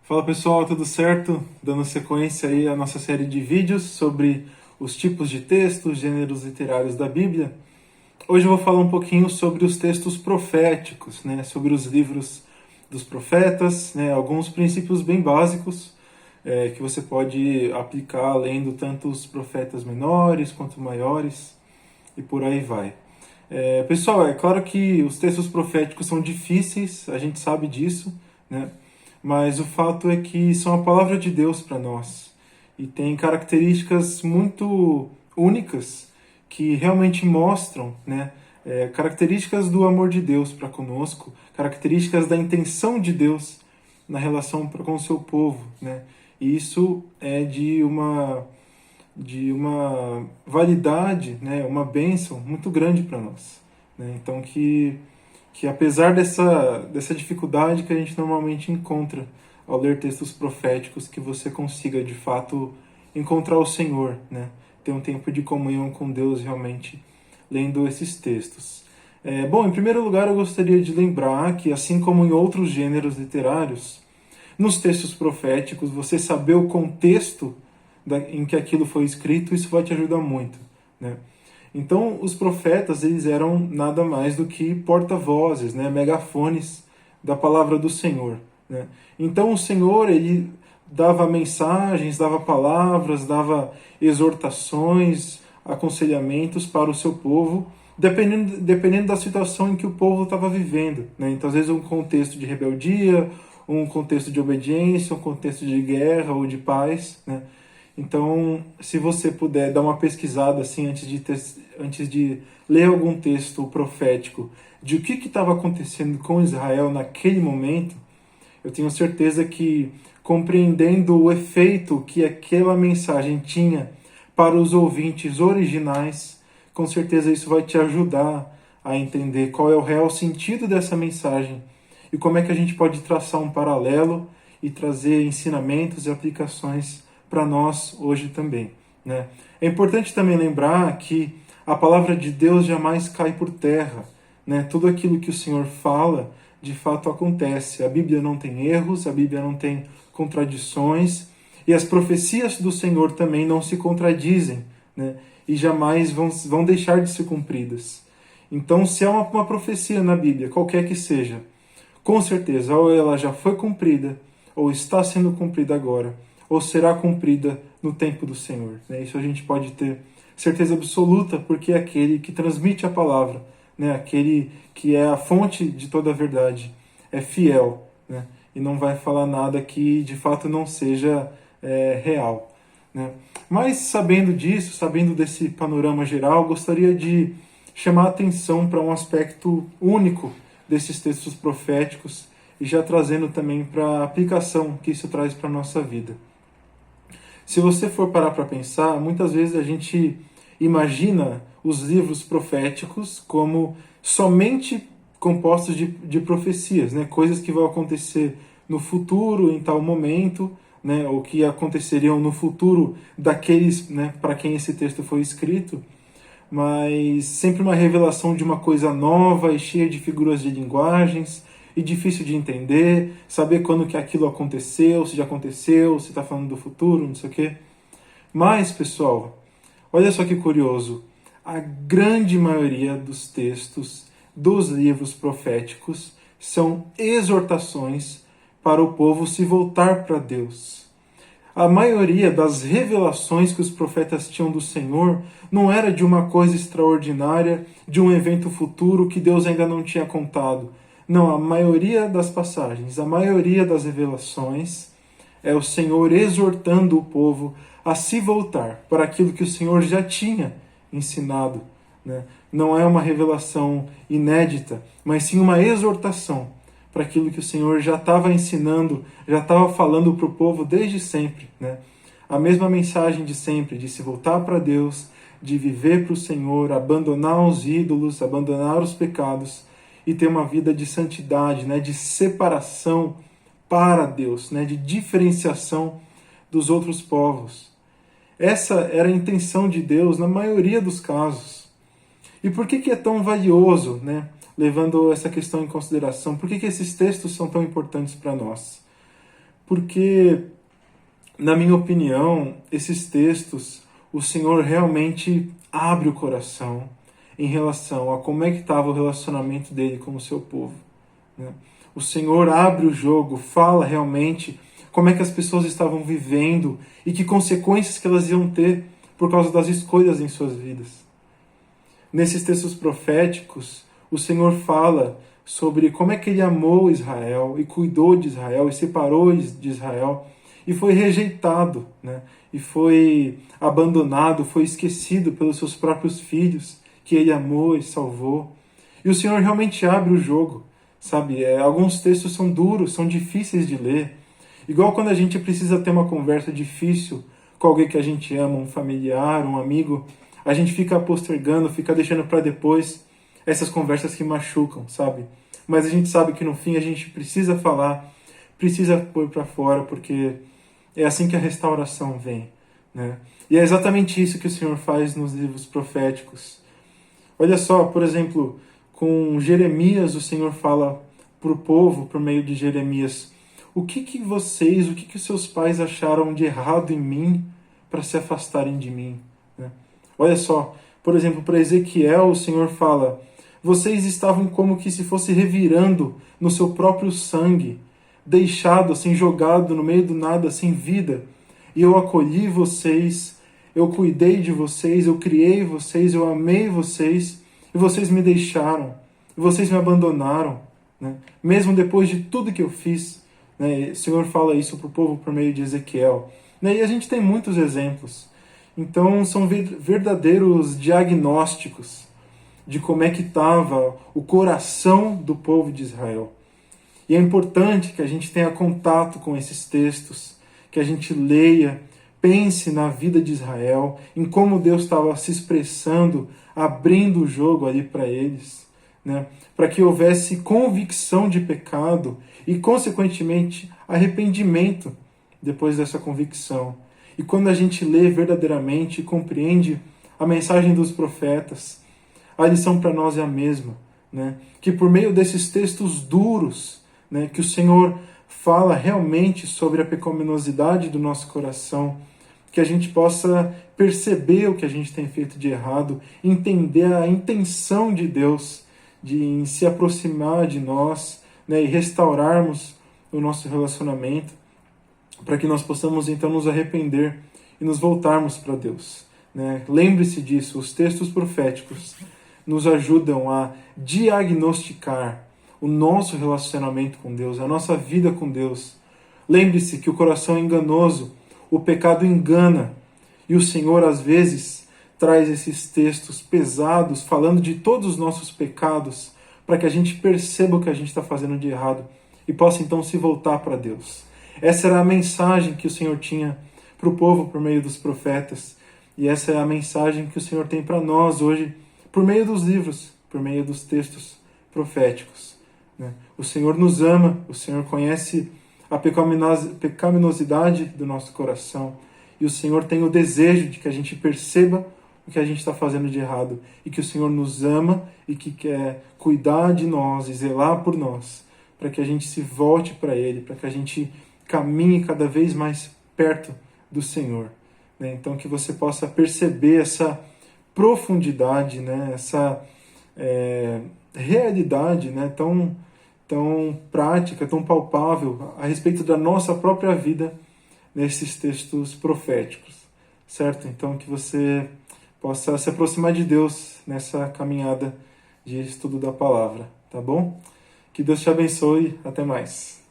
Fala pessoal, tudo certo? Dando sequência aí à nossa série de vídeos sobre os tipos de textos, gêneros literários da Bíblia. Hoje eu vou falar um pouquinho sobre os textos proféticos, né? Sobre os livros dos profetas, né? Alguns princípios bem básicos que você pode aplicar lendo tanto os profetas menores quanto maiores e por aí vai. Pessoal, é claro que os textos proféticos são difíceis, a gente sabe disso, né? Mas o fato é que são a palavra de Deus para nós e tem características muito únicas que realmente mostram, né, características do amor de Deus para conosco, características da intenção de Deus na relação com o seu povo, né? E isso é de uma validade, né, uma bênção muito grande para nós, né? Então que apesar dessa dificuldade que a gente normalmente encontra ao ler textos proféticos, que você consiga de fato encontrar o Senhor, né? Ter um tempo de comunhão com Deus realmente lendo esses textos. Bom, em primeiro lugar eu gostaria de lembrar que, assim como em outros gêneros literários, nos textos proféticos, você saber o contexto em que aquilo foi escrito, isso vai te ajudar muito, né? Então, os profetas, eles eram nada mais do que porta-vozes, né, megafones da palavra do Senhor, né? Então, o Senhor, ele dava mensagens, dava palavras, dava exortações, aconselhamentos para o seu povo, dependendo da situação em que o povo estava vivendo, né? Então, às vezes, um contexto de rebeldia, um contexto de obediência, um contexto de guerra ou de paz, né? Então, se você puder dar uma pesquisada assim antes de ler algum texto profético de o que estava acontecendo com Israel naquele momento, eu tenho certeza que, compreendendo o efeito que aquela mensagem tinha para os ouvintes originais, com certeza isso vai te ajudar a entender qual é o real sentido dessa mensagem e como é que a gente pode traçar um paralelo e trazer ensinamentos e aplicações para nós hoje também, né? É importante também lembrar que a palavra de Deus jamais cai por terra, né? Tudo aquilo que o Senhor fala, de fato acontece. A Bíblia não tem erros, a Bíblia não tem contradições, e as profecias do Senhor também não se contradizem, né? E jamais vão deixar de ser cumpridas. Então, se há uma profecia na Bíblia, qualquer que seja, com certeza, ou ela já foi cumprida, ou está sendo cumprida agora, ou será cumprida no tempo do Senhor, né? Isso a gente pode ter certeza absoluta, porque é aquele que transmite a palavra, né? Aquele que é a fonte de toda a verdade, é fiel, né? E não vai falar nada que de fato não seja real, né? Mas sabendo disso, sabendo desse panorama geral, gostaria de chamar a atenção para um aspecto único desses textos proféticos e já trazendo também para a aplicação que isso traz para a nossa vida. Se você for parar para pensar, muitas vezes a gente imagina os livros proféticos como somente compostos de profecias, né? Coisas que vão acontecer no futuro, em tal momento, né? Ou que aconteceriam no futuro daqueles, né, para quem esse texto foi escrito, mas sempre uma revelação de uma coisa nova e cheia de figuras de linguagens, e difícil de entender, saber quando que aquilo aconteceu, se já aconteceu, se está falando do futuro, não sei o quê. Mas, pessoal, olha só que curioso, a grande maioria dos textos dos livros proféticos são exortações para o povo se voltar para Deus. A maioria das revelações que os profetas tinham do Senhor não era de uma coisa extraordinária, de um evento futuro que Deus ainda não tinha contado. Não, a maioria das passagens, a maioria das revelações é o Senhor exortando o povo a se voltar para aquilo que o Senhor já tinha ensinado, né? Não é uma revelação inédita, mas sim uma exortação para aquilo que o Senhor já estava ensinando, já estava falando para o povo desde sempre, né? A mesma mensagem de sempre, de se voltar para Deus, de viver para o Senhor, abandonar os ídolos, abandonar os pecados, e ter uma vida de santidade, né, de separação para Deus, né, de diferenciação dos outros povos. Essa era a intenção de Deus na maioria dos casos. E por que é tão valioso, né, levando essa questão em consideração? Por que esses textos são tão importantes para nós? porque, na minha opinião, esses textos, o Senhor realmente abre o coração em relação a como é que estava o relacionamento dele com o seu povo, né? O Senhor abre o jogo, fala realmente como é que as pessoas estavam vivendo e que consequências que elas iam ter por causa das escolhas em suas vidas. Nesses textos proféticos, o Senhor fala sobre como é que ele amou Israel e cuidou de Israel e separou de Israel e foi rejeitado, né? E foi abandonado, foi esquecido pelos seus próprios filhos, que ele amou e salvou. E o Senhor realmente abre o jogo, sabe? Alguns textos são duros, são difíceis de ler. Igual quando a gente precisa ter uma conversa difícil com alguém que a gente ama, um familiar, um amigo, a gente fica postergando, fica deixando para depois essas conversas que machucam, sabe? Mas a gente sabe que no fim a gente precisa falar, precisa pôr para fora, porque é assim que a restauração vem, né? E é exatamente isso que o Senhor faz nos livros proféticos. Olha só, por exemplo, com Jeremias, o Senhor fala para o povo, por meio de Jeremias, o que os seus pais acharam de errado em mim para se afastarem de mim, né? Olha só, por exemplo, para Ezequiel, o Senhor fala, vocês estavam como que se fosse revirando no seu próprio sangue, deixado assim, jogado no meio do nada, sem vida. E eu acolhi vocês, eu cuidei de vocês, eu criei vocês, eu amei vocês, e vocês me deixaram, e vocês me abandonaram, né? Mesmo depois de tudo que eu fiz, né? O Senhor fala isso para o povo por meio de Ezequiel, né? E a gente tem muitos exemplos. Então são verdadeiros diagnósticos de como é que estava o coração do povo de Israel. E é importante que a gente tenha contato com esses textos, que a gente leia, pense na vida de Israel, em como Deus estava se expressando, abrindo o jogo ali para eles, né? Para que houvesse convicção de pecado e, consequentemente, arrependimento depois dessa convicção. E quando a gente lê verdadeiramente e compreende a mensagem dos profetas, a lição para nós é a mesma, né? Que por meio desses textos duros, né, que o Senhor fala realmente sobre a pecaminosidade do nosso coração, que a gente possa perceber o que a gente tem feito de errado, entender a intenção de Deus de se aproximar de nós, né, e restaurarmos o nosso relacionamento, para que nós possamos então nos arrepender e nos voltarmos para Deus, né? Lembre-se disso, os textos proféticos nos ajudam a diagnosticar o nosso relacionamento com Deus, a nossa vida com Deus. Lembre-se que o coração é enganoso, o pecado engana, e o Senhor às vezes traz esses textos pesados, falando de todos os nossos pecados, para que a gente perceba o que a gente está fazendo de errado e possa então se voltar para Deus. Essa era a mensagem que o Senhor tinha para o povo por meio dos profetas, e essa é a mensagem que o Senhor tem para nós hoje, por meio dos livros, por meio dos textos proféticos, né? O Senhor nos ama, o Senhor conhece a pecaminosidade do nosso coração, e o Senhor tem o desejo de que a gente perceba o que a gente está fazendo de errado, e que o Senhor nos ama e que quer cuidar de nós e zelar por nós, para que a gente se volte para Ele, para que a gente caminhe cada vez mais perto do Senhor, né? Então que você possa perceber essa profundidade, né? Essa realidade, né? tão prática, tão palpável a respeito da nossa própria vida nesses textos proféticos, certo? Então que você possa se aproximar de Deus nessa caminhada de estudo da palavra, tá bom? Que Deus te abençoe, até mais.